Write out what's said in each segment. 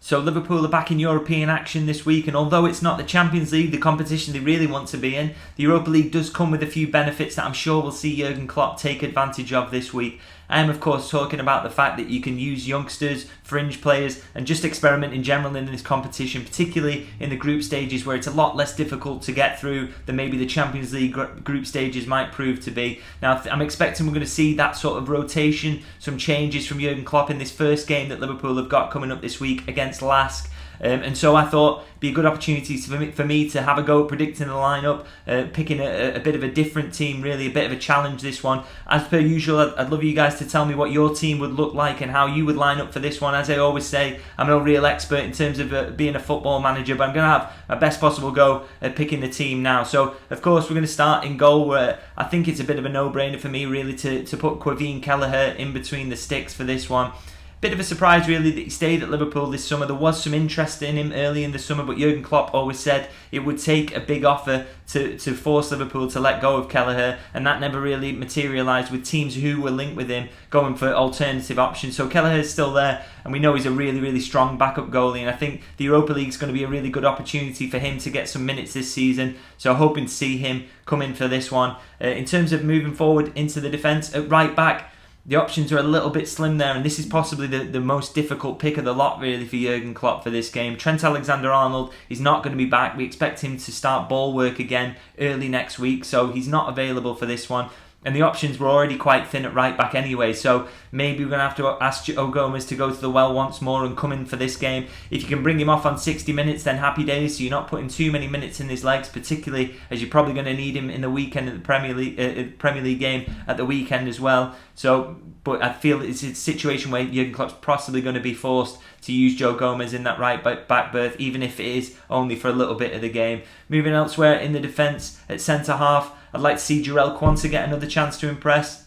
So Liverpool are back in European action this week, and although it's not the Champions League, the competition they really want to be in, the Europa League does come with a few benefits that I'm sure we'll see Jurgen Klopp take advantage of this week. I am of course talking about the fact that you can use youngsters, fringe players, and just experiment in general in this competition, particularly in the group stages where it's a lot less difficult to get through than maybe the Champions League group stages might prove to be. Now I'm expecting we're going to see that sort of rotation, some changes from Jurgen Klopp in this first game that Liverpool have got coming up this week against LASK. And so I thought it'd be a good opportunity for me to have a go at predicting the lineup, picking a bit of a different team, really a bit of a challenge this one. As per usual, I'd love you guys to tell me what your team would look like and how you would line up for this one. As I always say, I'm no real expert in terms of being a football manager, but I'm going to have my best possible go at picking the team now. So of course we're going to start in goal, where I think it's a bit of a no-brainer for me really to put Quaveen Kelleher in between the sticks for this one. Bit of a surprise really that he stayed at Liverpool this summer. There was some interest in him early in the summer, but Jurgen Klopp always said it would take a big offer to force Liverpool to let go of Kelleher, and that never really materialised, with teams who were linked with him going for alternative options. So Kelleher's still there, and we know he's a really, really strong backup goalie, and I think the Europa League is going to be a really good opportunity for him to get some minutes this season, so hoping to see him come in for this one. In terms of moving forward into the defence, at right back, the options are a little bit slim there, and this is possibly the most difficult pick of the lot really for Jurgen Klopp for this game. Trent Alexander-Arnold is not going to be back. We expect him to start ball work again early next week, so he's not available for this one. And the options were already quite thin at right back anyway, so maybe we're going to have to ask Joe Gomez to go to the well once more and come in for this game. If you can bring him off on 60 minutes, then happy days, so you're not putting too many minutes in his legs, particularly as you're probably going to need him in the weekend at the Premier League game at the weekend as well. So, but I feel it's a situation where Jurgen Klopp's possibly going to be forced to use Joe Gomez in that right back berth, even if it is only for a little bit of the game. Moving elsewhere in the defence, at centre-half, I'd like to see Jarell Quansah get another chance to impress.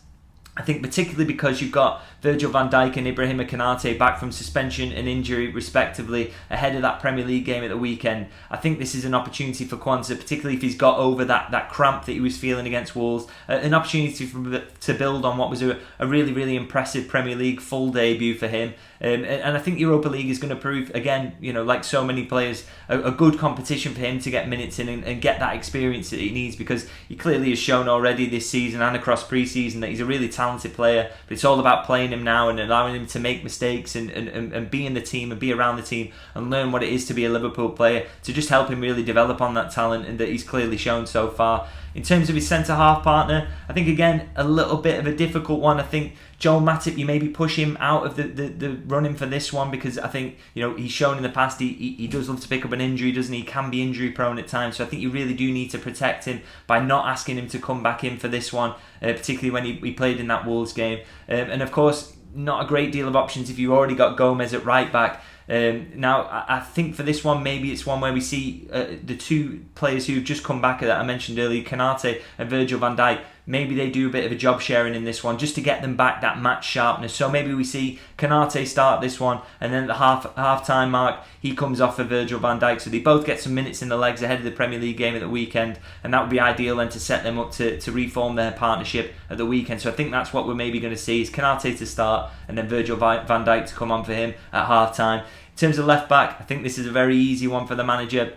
I think particularly because you've got Virgil van Dijk and Ibrahima Konate back from suspension and injury respectively ahead of that Premier League game at the weekend. I think this is an opportunity for Quansah, particularly if he's got over that cramp that he was feeling against Wolves. An opportunity to build on what was a really, really impressive Premier League full debut for him. And I think Europa League is going to prove, again, like so many players, a good competition for him to get minutes in and get that experience that he needs, because he clearly has shown already this season and across pre-season that he's a really talented player, but it's all about playing him now and allowing him to make mistakes and be in the team and be around the team and learn what it is to be a Liverpool player, to just help him really develop on that talent and that he's clearly shown so far. In terms of his centre-half partner, I think again a little bit of a difficult one. I think Joel Matip, you maybe push him out of the running for this one, because I think he's shown in the past he does love to pick up an injury, doesn't he? He can be injury prone at times, so I think you really do need to protect him by not asking him to come back in for this one, particularly when he played in that Wolves game. And of course, not a great deal of options if you already got Gomez at right back. Now, I think for this one, maybe it's one where we see the two players who've just come back that I mentioned earlier, Konate and Virgil van Dijk. Maybe they do a bit of a job sharing in this one just to get them back that match sharpness. So maybe we see Konate start this one, and then at the half-time mark, he comes off for Virgil van Dijk. So they both get some minutes in the legs ahead of the Premier League game at the weekend, and that would be ideal then to set them up to reform their partnership at the weekend. So I think that's what we're maybe going to see, is Konate to start, and then Virgil van Dijk to come on for him at half-time. In terms of left back, I think this is a very easy one for the manager.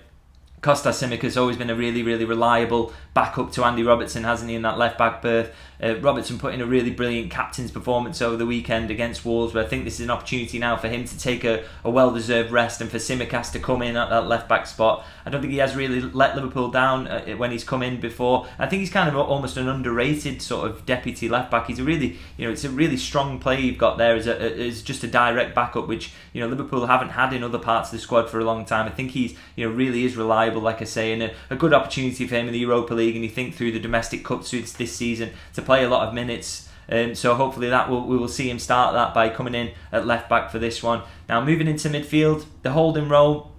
Kostas Tsimikas always been a really, really reliable backup to Andy Robertson, hasn't he, in that left back berth. Robertson put in a really brilliant captain's performance over the weekend against Wolves, but I think this is an opportunity now for him to take a well-deserved rest and for Tsimikas to come in at that left back spot. I don't think he has really let Liverpool down when he's come in before. I think he's kind of almost an underrated sort of deputy left back. He's a really, it's a really strong player you've got there as just a direct backup, which Liverpool haven't had in other parts of the squad for a long time. I think he's really is reliable, like I say, and a good opportunity for him in the Europa League, and you think through the domestic cups this season to play a lot of minutes. So hopefully we will see him start that by coming in at left back for this one. Now moving into midfield, the holding role,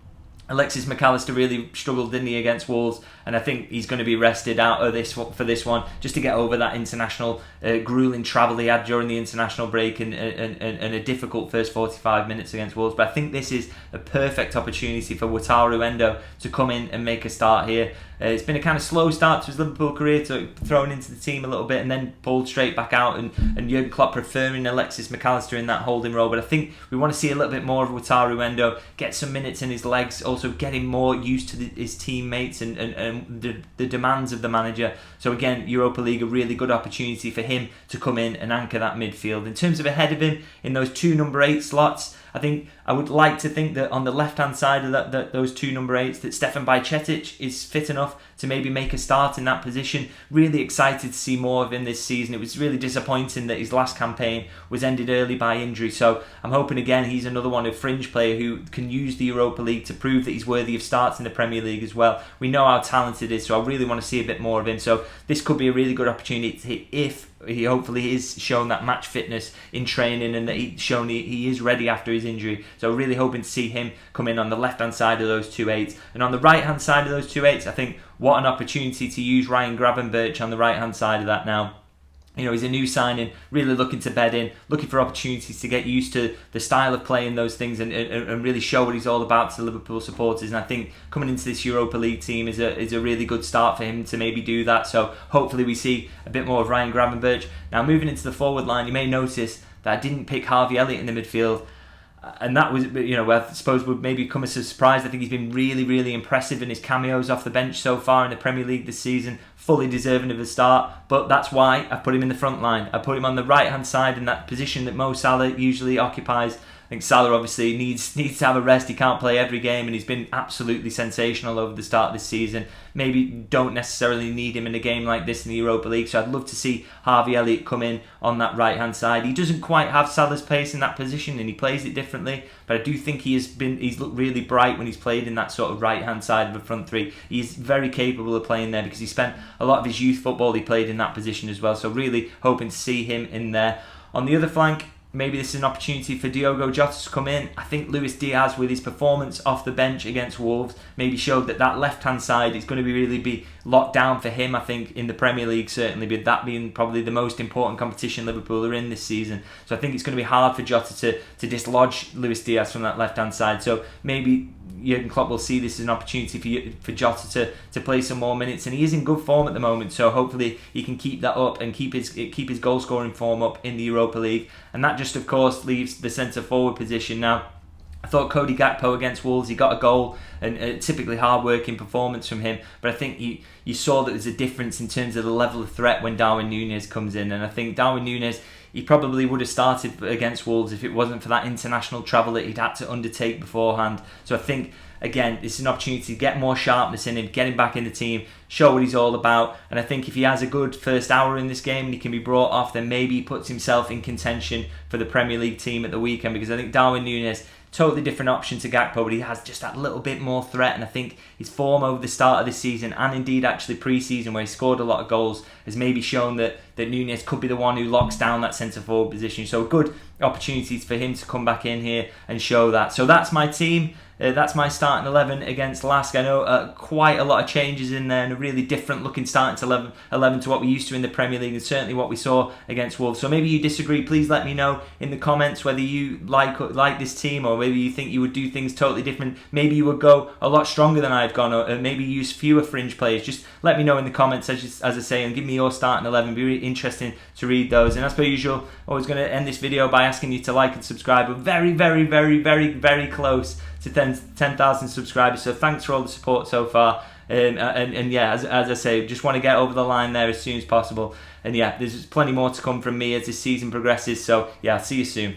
Alexis McAllister really struggled, didn't he, against Wolves. and I think he's going to be rested out of for this one, just to get over that international grueling travel he had during the international break and a difficult first 45 minutes against Wolves. But I think this is a perfect opportunity for Wataru Endo to come in and make a start here. It's been a kind of slow start to his Liverpool career, thrown into the team a little bit and then pulled straight back out, and Jurgen Klopp preferring Alexis McAllister in that holding role. But I think we want to see a little bit more of Wataru Endo, get some minutes in his legs, also getting more used to his teammates and the demands of the manager. So again, Europa League, a really good opportunity for him to come in and anchor that midfield. In terms of ahead of him in those two number 8 slots, I think I would like to think that on the left-hand side of those two number 8s, that Stefan Bajcetic is fit enough to maybe make a start in that position. Really excited to see more of him this season. It was really disappointing that his last campaign was ended early by injury. So I'm hoping again he's another one, a fringe player who can use the Europa League to prove that he's worthy of starts in the Premier League as well. We know how talented he is, so I really want to see a bit more of him. So this could be a really good opportunity if he hopefully is shown that match fitness in training and that he's shown he is ready after his injury. So really hoping to see him come in on the left hand side of those 2-8s. And on the right hand side of those 2-8s, I think what an opportunity to use Ryan Gravenberch on the right hand side of that now. You know, he's a new signing, really looking to bed in, looking for opportunities to get used to the style of playing those things and really show what he's all about to Liverpool supporters. And I think coming into this Europa League team is a really good start for him to maybe do that. So hopefully we see a bit more of Ryan Gravenberch. Now moving into the forward line, you may notice that I didn't pick Harvey Elliott in the midfield. And that was, you know, I suppose would maybe come as a surprise. I think he's been really, really impressive in his cameos off the bench so far in the Premier League this season. Fully deserving of a start, but that's why I put him in the front line. I put him on the right-hand side in that position that Mo Salah usually occupies. I think Salah obviously needs to have a rest. He can't play every game, and he's been absolutely sensational over the start of this season. Maybe don't necessarily need him in a game like this in the Europa League, so I'd love to see Harvey Elliott come in on that right-hand side. He doesn't quite have Salah's pace in that position, and he plays it differently, but I do think he's looked really bright when he's played in that sort of right-hand side of the front three. He's very capable of playing there because he spent a lot of his youth football he played in that position as well, so really hoping to see him in there. On the other flank, maybe this is an opportunity for Diogo Jota to come in. I think Luis Diaz, with his performance off the bench against Wolves, maybe showed that left-hand side is going to really be locked down for him, I think, in the Premier League, certainly, with that being probably the most important competition Liverpool are in this season. So I think it's going to be hard for Jota to dislodge Luis Diaz from that left-hand side. So maybe Jurgen Klopp will see this as an opportunity for Jota to play some more minutes, and he is in good form at the moment, so hopefully he can keep that up and keep his goal scoring form up in the Europa League. And that just of course leaves the centre forward position. Now I thought Cody Gakpo against Wolves, he got a goal, and a typically hard-working performance from him, but I think you saw that there's a difference in terms of the level of threat when Darwin Núñez comes in, and I think Darwin Núñez, he probably would have started against Wolves if it wasn't for that international travel that he'd had to undertake beforehand. So I think, again, this is an opportunity to get more sharpness in him, get him back in the team, show what he's all about. And I think if he has a good first hour in this game and he can be brought off, then maybe he puts himself in contention for the Premier League team at the weekend, because I think Darwin Núñez, totally different option to Gakpo, but he has just that little bit more threat, and I think his form over the start of this season, and indeed actually pre-season where he scored a lot of goals, has maybe shown that Núñez could be the one who locks down that centre-forward position. So good opportunities for him to come back in here and show that. So that's my team. That's my starting 11 against LASK. I know quite a lot of changes in there and a really different looking starting 11 to what we used to in the Premier League, and certainly what we saw against Wolves. So maybe you disagree. Please let me know in the comments whether you like this team, or maybe you think you would do things totally different. Maybe you would go a lot stronger than I've gone, or maybe use fewer fringe players. Just let me know in the comments, as I say, and give me your starting 11. It'd be really interesting to read those. And as per usual, I was going to end this video by asking you to like and subscribe. We're very, very, very, very, very close to 10,000 subscribers, so thanks for all the support so far, and yeah, as I say, just want to get over the line there as soon as possible, and yeah, there's plenty more to come from me as this season progresses, so yeah, I'll see you soon.